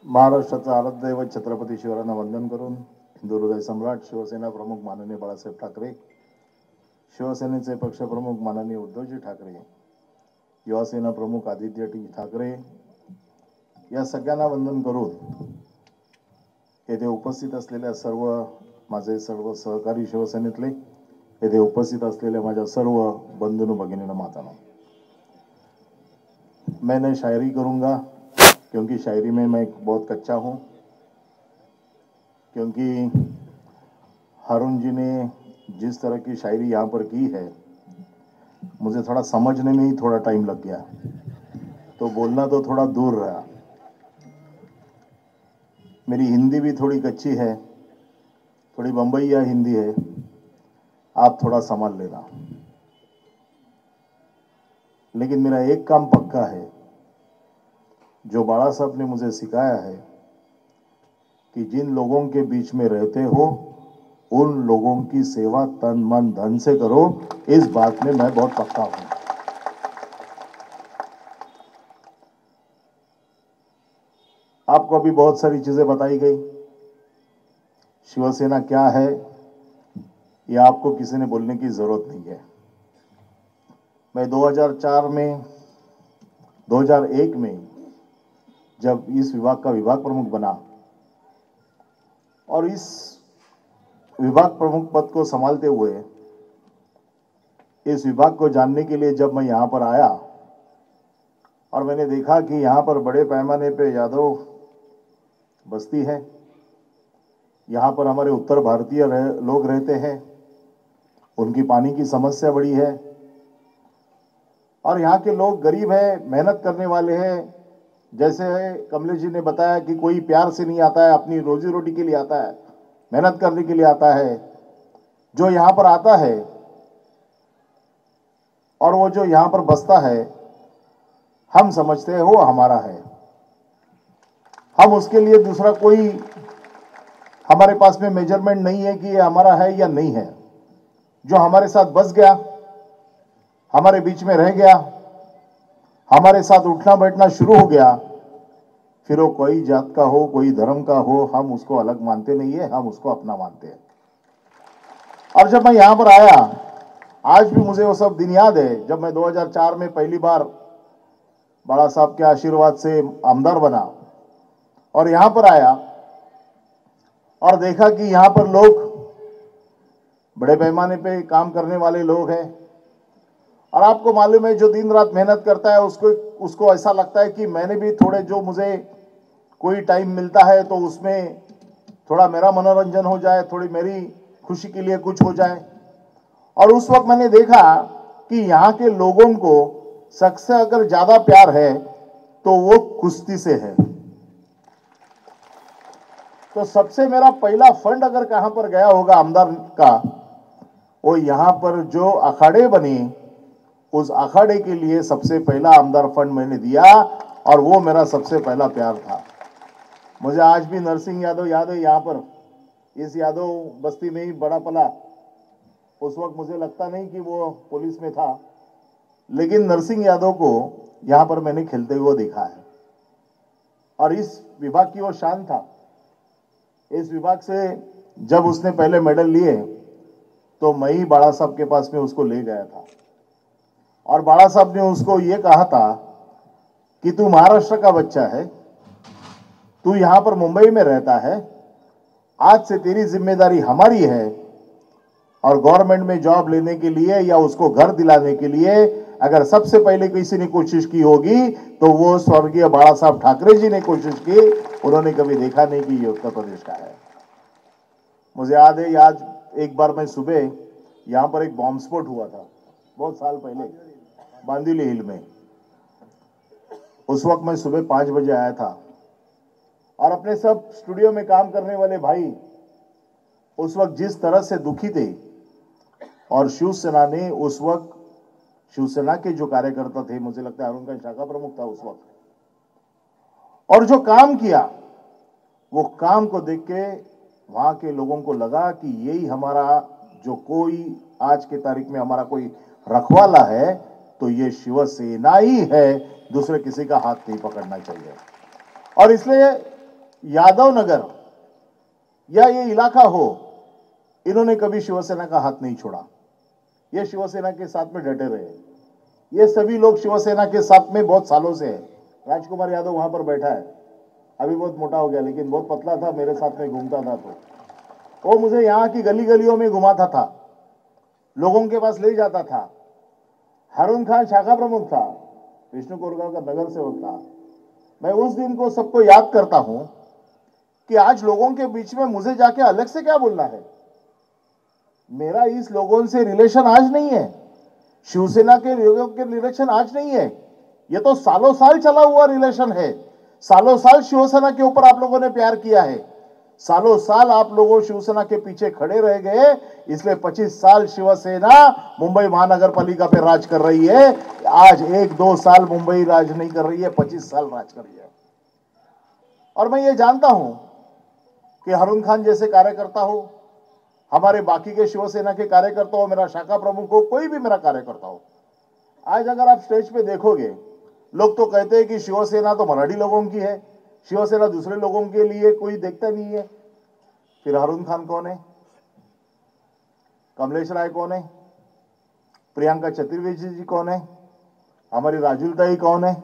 महाराष्ट्राचा आराध्य दैवत छत्रपती शिवरायांना वंदन करून हिंदू हृदय सम्राट शिवसेना प्रमुख माननीय बाळासाहेब ठाकरे, शिवसेनेचे पक्षप्रमुख माननीय उद्धवजी ठाकरे, युवासेना प्रमुख आदित्य ठाकरे या सगळ्यांना वंदन करून येथे उपस्थित असलेल्या सर्व माझे सर्व सहकारी शिवसेनेतले, येथे उपस्थित असलेल्या माझ्या सर्व बंधू भगिनींना मातानो, मैं शायरी करूंगा क्योंकि शायरी में मैं बहुत कच्चा हूँ, क्योंकि हारून जी ने जिस तरह की शायरी यहाँ पर की है मुझे थोड़ा समझने में ही थोड़ा टाइम लग गया, तो बोलना तो थोड़ा दूर रहा। मेरी हिंदी भी थोड़ी कच्ची है, थोड़ी बम्बईया हिंदी है, आप थोड़ा संभाल लेना। लेकिन मेरा एक काम पक्का है, जो बाला साहब ने मुझे सिखाया है कि जिन लोगों के बीच में रहते हो उन लोगों की सेवा तन मन धन से करो, इस बात में मैं बहुत पक्का हूं। आपको अभी बहुत सारी चीजें बताई गई, शिवसेना क्या है यह आपको किसी ने बोलने की जरूरत नहीं है। मैं 2001 में जब इस विभाग का विभाग प्रमुख बना और इस विभाग प्रमुख पद को संभालते हुए इस विभाग को जानने के लिए जब मैं यहां पर आया और मैंने देखा कि यहां पर बड़े पैमाने पे यादव बस्ती है, यहां पर हमारे उत्तर भारतीय लोग रहते हैं, उनकी पानी की समस्या बड़ी है और यहाँ के लोग गरीब है, मेहनत करने वाले हैं। जैसे कमलेश जी ने बताया कि कोई प्यार से नहीं आता है, अपनी रोजी रोटी के लिए आता है, मेहनत करने के लिए आता है। जो यहाँ पर आता है और वो जो यहाँ पर बसता है, हम समझते हैं वो हमारा है। हम उसके लिए दूसरा कोई हमारे पास में मेजरमेंट नहीं है कि ये हमारा है या नहीं है। जो हमारे साथ बस गया, हमारे बीच में रह गया, हमारे साथ उठना बैठना शुरू हो गया, फिर वो कोई जात का हो, कोई धर्म का हो, हम उसको अलग मानते नहीं है, हम उसको अपना मानते हैं। और जब मैं यहां पर आया, आज भी मुझे वो सब दिन याद है, जब मैं 2004 में पहली बार बाला साहब के आशीर्वाद से आमदार बना और यहां पर आया और देखा कि यहां पर लोग बड़े पैमाने पे काम करने वाले लोग हैं। और आपको मालूम है, जो दिन रात मेहनत करता है उसको ऐसा लगता है कि मैंने भी थोड़े, जो मुझे कोई टाइम मिलता है तो उसमें थोड़ा मेरा मनोरंजन हो जाए, थोड़ी मेरी खुशी के लिए कुछ हो जाए। और उस वक्त मैंने देखा कि यहाँ के लोगों को सबसे अगर ज्यादा प्यार है तो वो कुश्ती से है। तो सबसे मेरा पहला फंड अगर कहां पर गया होगा आमदार का, वो यहां पर जो अखाड़े बने उस अखाड़े के लिए सबसे पहला आमदार फंड मैंने दिया और वो मेरा सबसे पहला प्यार था। मुझे आज भी नरसिंह यादव याद है, यहाँ पर इस यादव बस्ती में ही बड़ा पला। उस वक्त मुझे लगता नहीं कि वो पुलिस में था, लेकिन नरसिंह यादव को यहाँ पर मैंने खेलते हुए देखा है और इस विभाग की वो शान था। इस विभाग से जब उसने पहले मेडल लिए तो मैं ही बाला साहब के पास में उसको ले गया था और बाला साहब ने उसको ये कहा था कि तू महाराष्ट्र का बच्चा है, तू यहां पर मुंबई में रहता है, आज से तेरी जिम्मेदारी हमारी है और गवर्नमेंट में जॉब लेने के लिए या उसको घर दिलाने के लिए अगर सबसे पहले किसी ने कोशिश की होगी तो वो स्वर्गीय बाला साहब ठाकरे जी ने कोशिश की। उन्होंने कभी देखा नहीं कि ये उत्तर प्रदेश का है। मुझे याद है, आज एक बार मैं सुबह यहां पर एक बॉम्ब स्फोट हुआ था बहुत साल पहले बांदीली हिल में। उस वक्त मैं सुबह 5 बजे आया था और अपने सब स्टूडियो में काम करने वाले भाई उस वक्त जिस तरह से दुखी थे और शिवसेना ने उस वक्त, शिवसेना के जो कार्यकर्ता थे, मुझे लगता है अरुण का शाखा प्रमुख था उस वक्त, और जो काम किया वो काम को देख के वहां के लोगों को लगा कि यही हमारा, जो कोई आज के तारीख में हमारा कोई रखवाला है तो ये शिवसेना ही है, दूसरे किसी का हाथ नहीं पकड़ना चाहिए। और इसलिए यादव नगर या ये इलाका हो, इन्होंने कभी शिवसेना का हाथ नहीं छोड़ा। ये शिवसेना के साथ में डटे रहे। ये सभी लोग शिवसेना के साथ में बहुत सालों से है। राजकुमार यादव वहां पर बैठा है, अभी बहुत मोटा हो गया, लेकिन बहुत पतला था, मेरे साथ में घूमता था, तो वो मुझे यहाँ की गली गलियों में घुमाता था, लोगों के पास ले जाता था। हारून खान शाखा प्रमुख था, विष्णु कोरगांव का नगर सेवक था। मैं उस दिन को सबको याद करता हूं कि आज लोगों के बीच में मुझे जाके अलग से क्या बोलना है। मेरा इस लोगों से रिलेशन आज नहीं है, शिवसेना के लोगों के रिलेशन आज नहीं है, ये तो सालों साल चला हुआ रिलेशन है। सालों साल शिवसेना के ऊपर आप लोगों ने प्यार किया है, सालों साल आप लोगों शिवसेना के पीछे खड़े रह गए, इसलिए 25 साल शिवसेना मुंबई महानगर पालिका पे राज कर रही है। आज 1-2 साल मुंबई राज नहीं कर रही है, 25 साल राज कर रही है। और मैं ये जानता हूं कि हारून खान जैसे कार्यकर्ता हो, हमारे बाकी के शिवसेना के कार्यकर्ता हो, मेरा शाखा प्रमुख हो, कोई भी मेरा कार्यकर्ता हो, आज अगर आप स्टेज पे देखोगे, लोग तो कहते हैं कि शिवसेना तो मराठी लोगों की है, शिवसेना दूसरे लोगों के लिए कोई देखता नहीं है। फिर हारून खान कौन है, कमलेश राय कौन है, प्रियंका चतुर्वेदी जी कौन है, हमारी राजुलताई कौन है?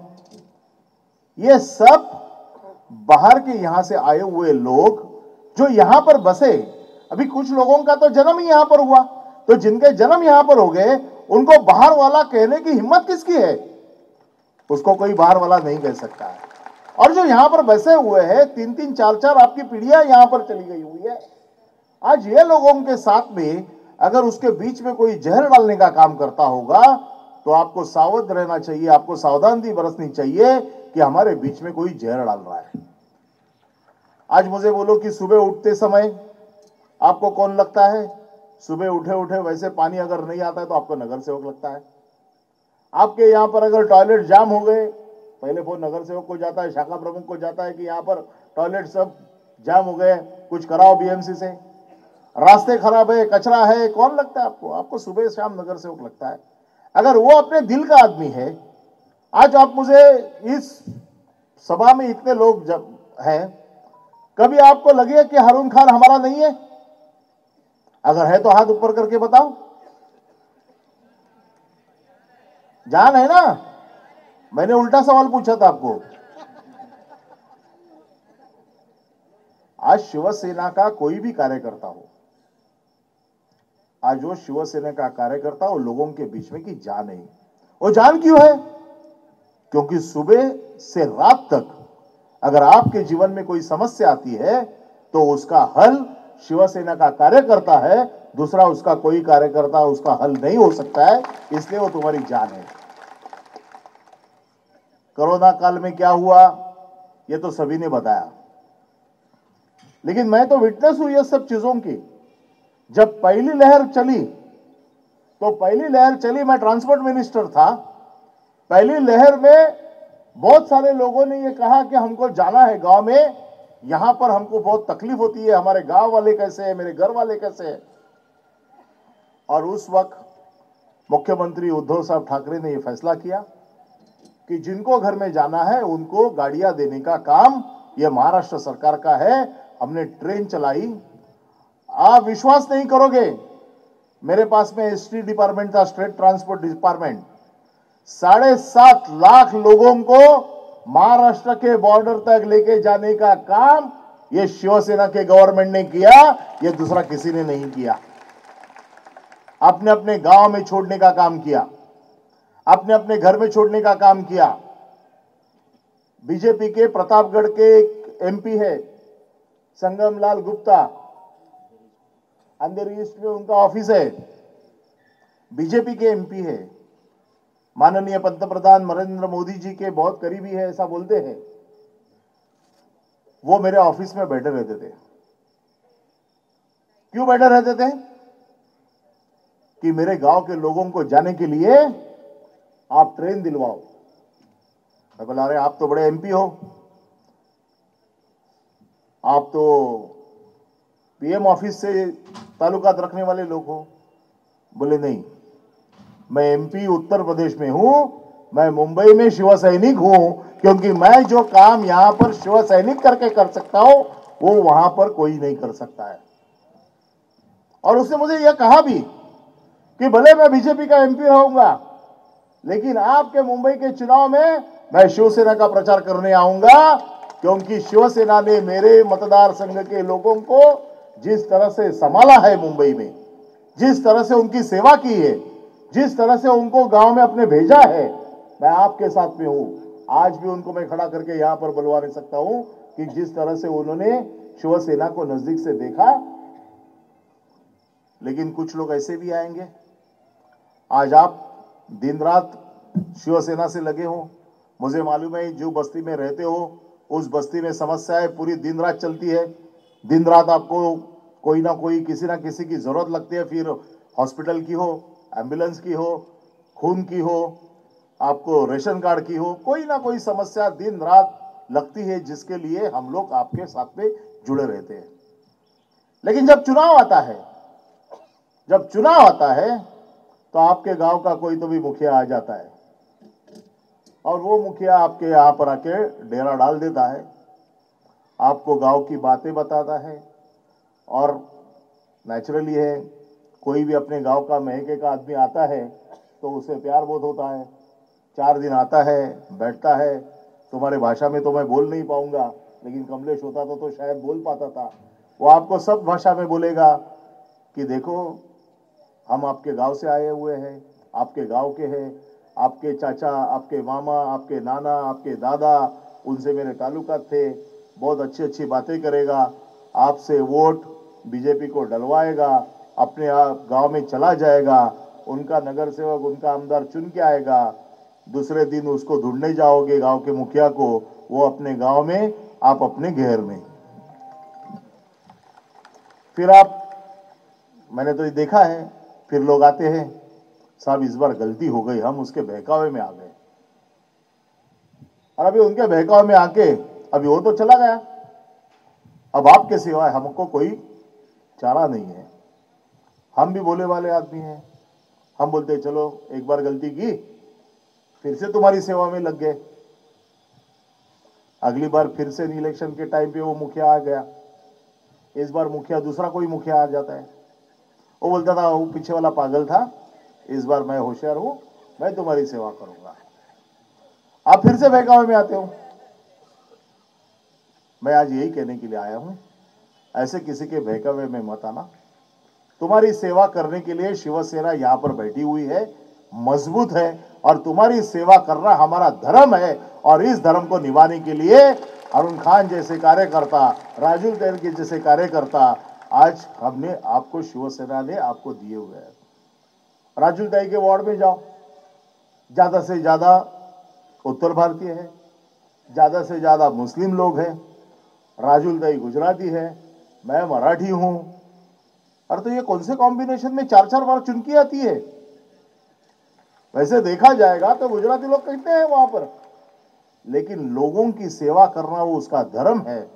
ये सब बाहर के यहां से आए हुए लोग जो यहां पर बसे। अभी कुछ लोगों का तो जन्म ही यहां पर हुआ, तो जिनके जन्म यहां पर हो गए उनको बाहर वाला कहने की हिम्मत किसकी है? उसको कोई बाहर वाला नहीं कह सकता है। और जो यहां पर बसे हुए हैं, 3-3, 4-4 आपकी पीढ़ियां यहां पर चली गई हुई है। आज ये लोगों के साथ में अगर उसके बीच में कोई जहर डालने का काम करता होगा तो आपको सावध रहना चाहिए, आपको सावधानी बरतनी चाहिए कि हमारे बीच में कोई जहर डाल रहा है। आज मुझे बोलो कि सुबह उठते समय आपको कौन लगता है? सुबह उठे उठे वैसे पानी अगर नहीं आता है तो आपको नगर सेवक लगता है। आपके यहां पर अगर टॉयलेट जाम हो गए, पहले फोन नगर सेवक को जाता है, शाखा प्रमुख को जाता है कि यहां पर टॉयलेट सब जाम हो गए, कुछ कराओ बीएमसी से। रास्ते खराब है, कचरा है, कौन लगता है आपको? आपको सुबह शाम नगर सेवक लगता है। अगर वो अपने दिल का आदमी है, आज आप मुझे इस सभा में इतने लोग जब हैं, कभी आपको लगे कि हारून खान हमारा नहीं है? अगर है तो हाथ ऊपर करके बताओ। जान है ना? मैंने उल्टा सवाल पूछा था आपको। आज शिवसेना का कोई भी कार्यकर्ता हो, आज वो शिवसेना का कार्यकर्ता वो लोगों के बीच में की जान है। वो जान क्यों है? क्योंकि सुबह से रात तक अगर आपके जीवन में कोई समस्या आती है तो उसका हल शिवसेना का कार्यकर्ता है, दूसरा उसका कोई कार्यकर्ता उसका हल नहीं हो सकता है, इसलिए वो तुम्हारी जान है। कोरोना काल में क्या हुआ ये तो सभी ने बताया, लेकिन मैं तो विटनेस हूं ये सब चीजों की। जब पहली लहर चली मैं ट्रांसपोर्ट मिनिस्टर था। पहली लहर में बहुत सारे लोगों ने ये कहा कि हमको जाना है गांव में, यहां पर हमको बहुत तकलीफ होती है, हमारे गांव वाले कैसे हैं, मेरे घर वाले कैसे हैं। और उस वक्त मुख्यमंत्री उद्धव साहब ठाकरे ने यह फैसला किया कि जिनको घर में जाना है उनको गाड़ियां देने का काम यह महाराष्ट्र सरकार का है। हमने ट्रेन चलाई। आप विश्वास नहीं करोगे, मेरे पास में एसटी डिपार्टमेंट था, स्टेट ट्रांसपोर्ट डिपार्टमेंट, 7.5 लाख लोगों को महाराष्ट्र के बॉर्डर तक लेके जाने का काम ये शिवसेना के गवर्नमेंट ने किया, ये दूसरा किसी ने नहीं किया। अपने अपने गांव में छोड़ने का काम किया, अपने अपने घर में छोड़ने का काम किया। बीजेपी के प्रतापगढ़ के एक एमपी है संगम लाल गुप्ता, अंधेरी ईस्ट में उनका ऑफिस है, बीजेपी के एमपी है, माननीय पंतप्रधान नरेंद्र मोदी जी के बहुत करीबी है ऐसा बोलते हैं। वो मेरे ऑफिस में बैठे रहते थे। क्यों बैठे रहते थे? कि मेरे गांव के लोगों को जाने के लिए आप ट्रेन दिलवाओ। मैं बोला, अरे आप तो बड़े एमपी हो, आप तो पीएम ऑफिस से ताल्लुकात रखने वाले लोग हो। बोले नहीं, मैं एमपी उत्तर प्रदेश में हूं, मैं मुंबई में शिवसैनिक हूं, क्योंकि मैं जो काम यहां पर शिवसैनिक करके कर सकता हूं वो वहां पर कोई नहीं कर सकता है। और उसने मुझे यह कहा भी कि भले मैं बीजेपी का एमपी रहूंगा, लेकिन आपके मुंबई के चुनाव में मैं शिवसेना का प्रचार करने आऊंगा, क्योंकि शिवसेना ने मेरे मतदार संघ के लोगों को जिस तरह से संभाला है मुंबई में, जिस तरह से उनकी सेवा की है, जिस तरह से उनको गांव में अपने भेजा है, मैं आपके साथ में हूं। आज भी उनको मैं खड़ा करके यहां पर बुलवा नहीं सकता हूं कि जिस तरह से उन्होंने शिवसेना को नजदीक से देखा। लेकिन कुछ लोग ऐसे भी आएंगे, आज आप दिन रात शिवसेना से लगे हो, मुझे मालूम है जो बस्ती में रहते हो उस बस्ती में समस्याएं पूरी दिन रात चलती है। दिन रात आपको कोई ना कोई किसी ना किसी की जरूरत लगती है, फिर हॉस्पिटल की हो, एम्बुलेंस की हो, खून की हो, आपको रेशन कार्ड की हो, कोई ना कोई समस्या दिन रात लगती है, जिसके लिए हम लोग आपके साथ में जुड़े रहते हैं। लेकिन जब चुनाव आता है, जब चुनाव आता है तो आपके गांव का कोई तो भी मुखिया आ जाता है और वो मुखिया आपके यहां पर आके डेरा डाल देता है, आपको गांव की बातें बताता है। और नेचुरली है, कोई भी अपने गांव का महके का आदमी आता है तो उसे प्यार बहुत होता है। 4 दिन आता है, बैठता है, तुम्हारे भाषा में तो मैं बोल नहीं पाऊंगा, लेकिन कमलेश होता तो शायद बोल पाता था। वो आपको सब भाषा में बोलेगा कि देखो हम आपके गांव से आए हुए हैं, आपके गांव के हैं, आपके चाचा, आपके मामा, आपके नाना, आपके दादा, उनसे मेरे ताल्लुकात थे। बहुत अच्छी अच्छी बातें करेगा, आपसे वोट बीजेपी को डलवाएगा, अपने गांव में चला जाएगा, उनका नगर सेवक, उनका आमदार चुन के आएगा। दूसरे दिन उसको ढूंढने जाओगे गांव के मुखिया को, वो अपने गांव में, आप अपने घेर में। फिर आप, मैंने तो ये देखा है, फिर लोग आते हैं, साहब इस बार गलती हो गई, हम उसके बहकावे में आ गए। और अभी उनके बहकावे में आके अभी वो तो चला गया, अब आपके सिवाय हमको कोई चारा नहीं है। हम भी बोले वाले आदमी हैं, हम बोलते चलो एक बार गलती की, फिर से तुम्हारी सेवा में लग गए। अगली बार फिर से इलेक्शन के टाइम पे वो मुखिया आ गया, इस बार मुखिया दूसरा कोई मुखिया आ जाता है, वो बोलता था वो पीछे वाला पागल था, इस बार मैं होशियार हूं, मैं तुम्हारी सेवा करूंगा। आप फिर से बहकावे में आते हो। मैं आज यही कहने के लिए आया हूं, ऐसे किसी के बहकावे में मत आना। तुम्हारी सेवा करने के लिए शिवसेना यहां पर बैठी हुई है, मजबूत है, और तुम्हारी सेवा करना हमारा धर्म है। और इस धर्म को निभाने के लिए अरुण खान जैसे कार्यकर्ता, राजू तेलगी जैसे कार्यकर्ता आज हमने आपको, शिवसेना ने आपको दिए हुए हैं। राजू ताई के वार्ड में जाओ, ज्यादा से ज्यादा उत्तर भारतीय है, ज्यादा से ज्यादा मुस्लिम लोग हैं, राजू ताई गुजराती है, मैं मराठी हूं। और तो ये कौन से कॉम्बिनेशन में 4-4 बार चुनकी आती है? वैसे देखा जाएगा तो गुजराती लोग कहते हैं वहां पर, लेकिन लोगों की सेवा करना वो उसका धर्म है।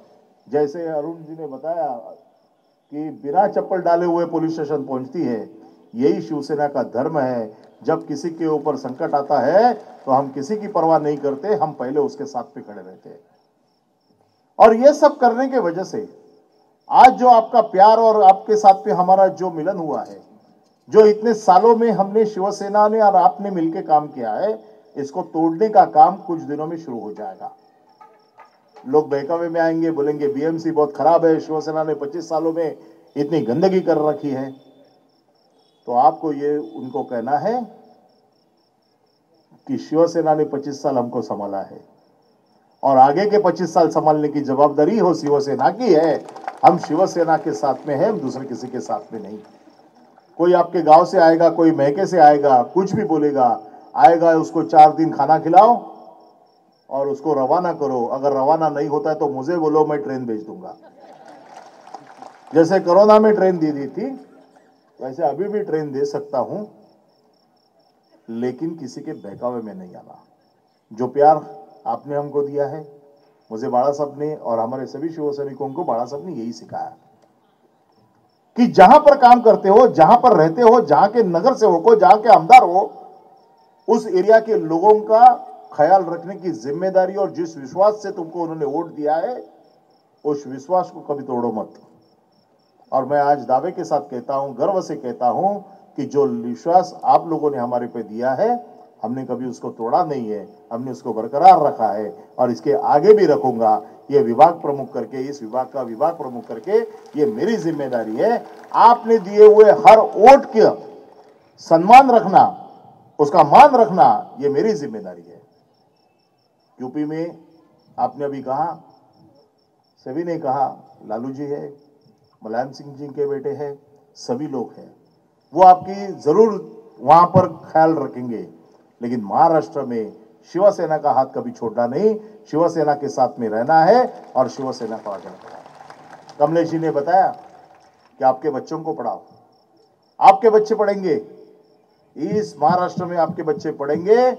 जैसे अरुण जी ने बताया कि बिना चप्पल डाले हुए पुलिस स्टेशन पहुंचती है, यही शिवसेना का धर्म है। जब किसी के ऊपर संकट आता है तो हम किसी की परवाह नहीं करते, हम पहले उसके साथ पे खड़े रहते हैं। और ये सब करने के वजह से आज जो आपका प्यार और आपके साथ पे हमारा जो मिलन हुआ है, जो इतने सालों में हमने शिवसेना ने और आपने मिलकर काम किया है, इसको तोड़ने का काम कुछ दिनों में शुरू हो जाएगा। लोग बहकावे में आएंगे, बोलेंगे बीएमसी बहुत खराब है, शिवसेना ने 25 सालों में इतनी गंदगी कर रखी है। तो आपको ये उनको कहना है कि शिवसेना ने 25 साल हमको संभाला है और आगे के 25 साल संभालने की जवाबदारी हो शिवसेना की है। हम शिवसेना के साथ में हैं, हम दूसरे किसी के साथ में नहीं। कोई आपके गांव से आएगा, कोई महके से आएगा, कुछ भी बोलेगा, आएगा, उसको 4 दिन खाना खिलाओ और उसको रवाना करो। अगर रवाना नहीं होता है तो मुझे बोलो, मैं ट्रेन भेज दूंगा। जैसे कोरोना में ट्रेन दी थी, वैसे अभी भी ट्रेन दे सकता हूं, लेकिन किसी के बहकावे में नहीं आना। जो प्यार आपने हमको दिया है, मुझे बाड़ा साहब ने और हमारे सभी शिव सैनिकों को बाड़ा साहब ने यही सिखाया कि जहां पर काम करते हो, जहां पर रहते हो, जहां के नगर सेवक हो, जहां के आमदार हो, उस एरिया के लोगों का ख्याल रखने की जिम्मेदारी और जिस विश्वास से तुमको उन्होंने वोट दिया है, उस विश्वास को कभी तोड़ो मत। और मैं आज दावे के साथ कहता हूं, गर्व से कहता हूं कि जो विश्वास आप लोगों ने हमारे पे दिया है, हमने कभी उसको तोड़ा नहीं है, हमने उसको बरकरार रखा है और इसके आगे भी रखूंगा। ये विभाग प्रमुख करके, इस विभाग का विभाग प्रमुख करके, ये मेरी जिम्मेदारी है। आपने दिए हुए हर वोट का सम्मान रखना, उसका मान रखना, ये मेरी जिम्मेदारी है। यूपी में आपने अभी कहा, सभी ने कहा, लालू जी है, मुलायम सिंह जी के बेटे हैं, सभी लोग हैं, वो आपकी जरूर वहां पर ख्याल रखेंगे। लेकिन महाराष्ट्र में शिवसेना का हाथ कभी छोड़ना नहीं, शिवसेना के साथ में रहना है और शिवसेना को आगे रखना है। कमलेश जी ने बताया कि आपके बच्चों को पढ़ाओ, आपके बच्चे पढ़ेंगे, इस महाराष्ट्र में आपके बच्चे पढ़ेंगे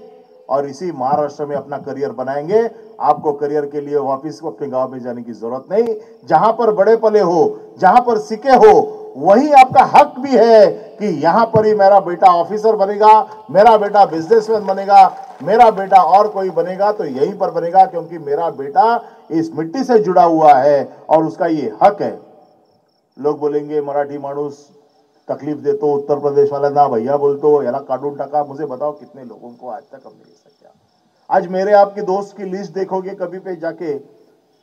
और इसी महाराष्ट्र में अपना करियर बनाएंगे। आपको करियर के लिए वापस अपने गांव में जाने की जरूरत नहीं। जहां पर बड़े पले हो, जहां पर सीखे हो, वही आपका हक भी है कि यहां पर ही मेरा बेटा ऑफिसर बनेगा, मेरा बेटा बिजनेसमैन बनेगा, मेरा बेटा और कोई बनेगा तो यहीं पर बनेगा, क्योंकि मेरा बेटा इस मिट्टी से जुड़ा हुआ है और उसका ये हक है। लोग बोलेंगे मराठी माणूस तकलीफ देतो, उत्तर प्रदेश वाल्यांना भैया बोलतो, याला काढून टाका। मुझे बताओ कितने लोगों को आज तक हमने ऐसा किया? आज मेरे आपके दोस्त की लिस्ट देखोगे कभी पे जाके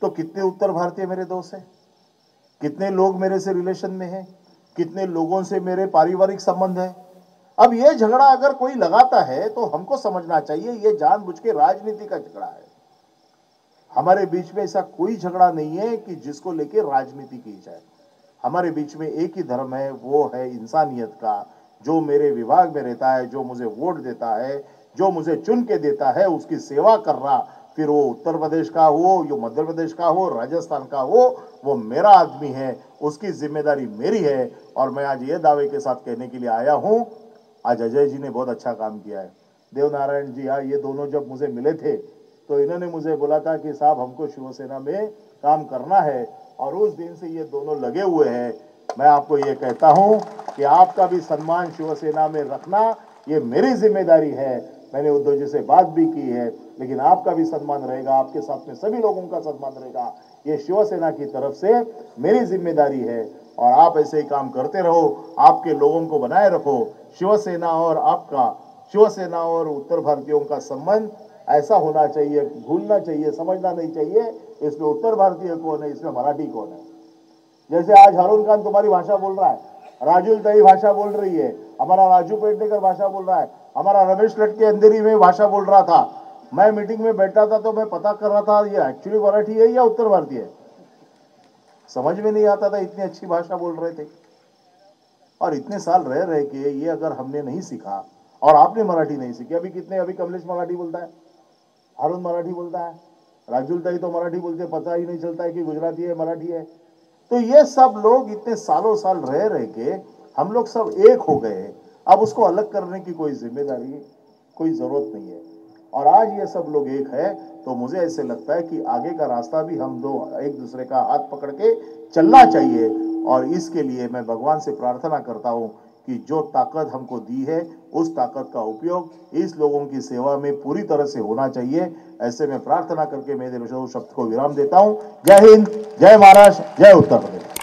तो कितने उत्तर भारतीय मेरे दोस्त हैं, कितने लोग मेरे से रिलेशन में हैं, कितने लोगों से मेरे पारिवारिक संबंध है। अब ये झगड़ा अगर कोई लगाता है तो हमको समझना चाहिए ये जानबूझ के राजनीति का झगड़ा है। हमारे बीच में ऐसा कोई झगड़ा नहीं है कि जिसको लेके राजनीति की जाए। हमारे बीच में एक ही धर्म है, वो है इंसानियत का। जो मेरे विभाग में रहता है, जो मुझे वोट देता है, जो मुझे चुन के देता है, उसकी सेवा कर रहा, फिर वो उत्तर प्रदेश का हो, यो मध्य प्रदेश का हो, राजस्थान का हो, वो मेरा आदमी है, उसकी जिम्मेदारी मेरी है। और मैं आज ये दावे के साथ कहने के लिए आया हूं, आज अजय जी ने बहुत अच्छा काम किया है। देवनारायण जी, ये दोनों जब मुझे मिले थे तो इन्होंने मुझे बोला था कि साहब हमको शिवसेना में काम करना है, और उस दिन से ये दोनों लगे हुए हैं। मैं आपको ये कहता हूं कि आपका भी सम्मान शिवसेना में रखना ये मेरी जिम्मेदारी है। मैंने उद्धव जी से बात भी की है, लेकिन आपका भी सम्मान रहेगा, आपके साथ में सभी लोगों का सम्मान रहेगा, ये शिवसेना की तरफ से मेरी जिम्मेदारी है। और आप ऐसे ही काम करते रहो, आपके लोगों को बनाए रखो। शिवसेना और आपका, शिवसेना और उत्तर भारतीयों का संबंध ऐसा होना चाहिए, भूलना चाहिए, समझना नहीं चाहिए इसमें उत्तर भारतीय कौन है, इसमें मराठी कौन है। जैसे आज हारून खान तुम्हारी भाषा बोल रहा है, राजुल दई भाषा बोल रही है, हमारा राजू पेडनेकर भाषा बोल रहा है, हमारा रमेश लटके अंधेरी में भाषा बोल रहा था। मैं मीटिंग में बैठा था तो मैं पता कर रहा था ये एक्चुअली मराठी है या उत्तर भारतीय है, समझ में नहीं आता था, इतनी अच्छी भाषा बोल रहे थे। और इतने साल रह रहे के ये अगर हमने नहीं सीखा और आपने मराठी नहीं सीखी, अभी कमलेश मराठी बोलता है, हारून मराठी बोलता है, राजुल दई तो मराठी बोलते, पता ही नहीं चलता है कि गुजराती है मराठी है। तो ये सब लोग इतने सालों साल रह के हम लोग सब एक हो गए। अब उसको अलग करने की कोई जिम्मेदारी, कोई जरूरत नहीं है। और आज ये सब लोग एक है तो मुझे ऐसे लगता है कि आगे का रास्ता भी हम दो एक दूसरे का हाथ पकड़ के चलना चाहिए। और इसके लिए मैं भगवान से प्रार्थना करता हूं कि जो ताकत हमको दी है उस ताकत का उपयोग इस लोगों की सेवा में पूरी तरह से होना चाहिए। ऐसे में प्रार्थना करके मेरे शब्द को विराम देता हूं। जय हिंद, जय महाराष्ट्र, जय उत्तर प्रदेश।